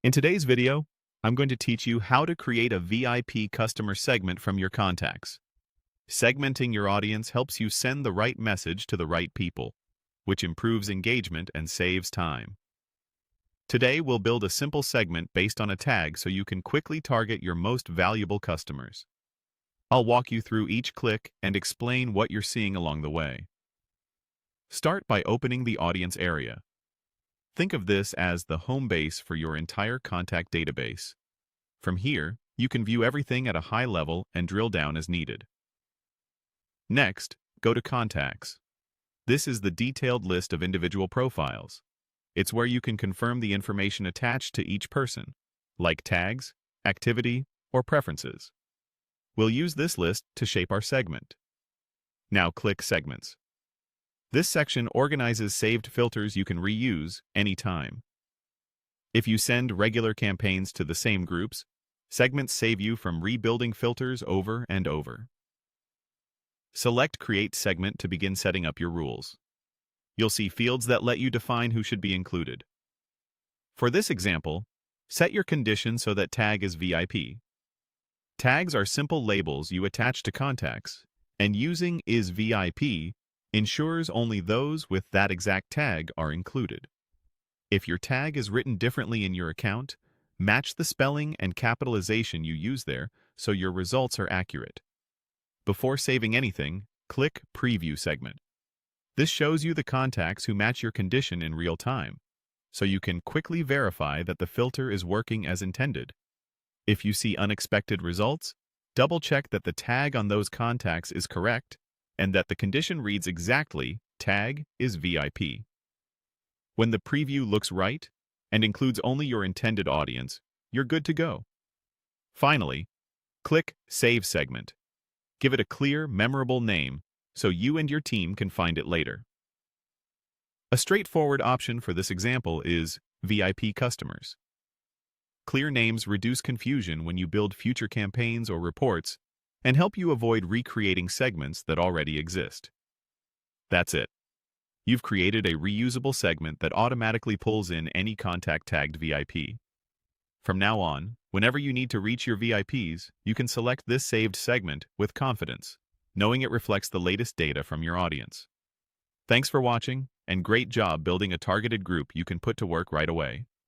In today's video, I'm going to teach you how to create a VIP customer segment from your contacts. Segmenting your audience helps you send the right message to the right people, which improves engagement and saves time. Today, we'll build a simple segment based on a tag so you can quickly target your most valuable customers. I'll walk you through each click and explain what you're seeing along the way. Start by opening the audience area. Think of this as the home base for your entire contact database. From here, you can view everything at a high level and drill down as needed. Next, go to Contacts. This is the detailed list of individual profiles. It's where you can confirm the information attached to each person, like tags, activity, or preferences. We'll use this list to shape our segment. Now click Segments. This section organizes saved filters you can reuse anytime. If you send regular campaigns to the same groups, segments save you from rebuilding filters over and over. Select Create Segment to begin setting up your rules. You'll see fields that let you define who should be included. For this example, set your condition so that tag is VIP. Tags are simple labels you attach to contacts, and using is VIP ensures only those with that exact tag are included. If your tag is written differently in your account, match the spelling and capitalization you use there so your results are accurate. Before saving anything, click Preview Segment. This shows you the contacts who match your condition in real time, so you can quickly verify that the filter is working as intended. If you see unexpected results, double-check that the tag on those contacts is correct and that the condition reads exactly, tag is VIP. When the preview looks right and includes only your intended audience, you're good to go. Finally, click Save Segment. Give it a clear, memorable name so you and your team can find it later. A straightforward option for this example is VIP Customers. Clear names reduce confusion when you build future campaigns or reports and help you avoid recreating segments that already exist. That's it. You've created a reusable segment that automatically pulls in any contact tagged VIP. From now on, whenever you need to reach your VIPs, you can select this saved segment with confidence, knowing it reflects the latest data from your audience. Thanks for watching, and great job building a targeted group you can put to work right away.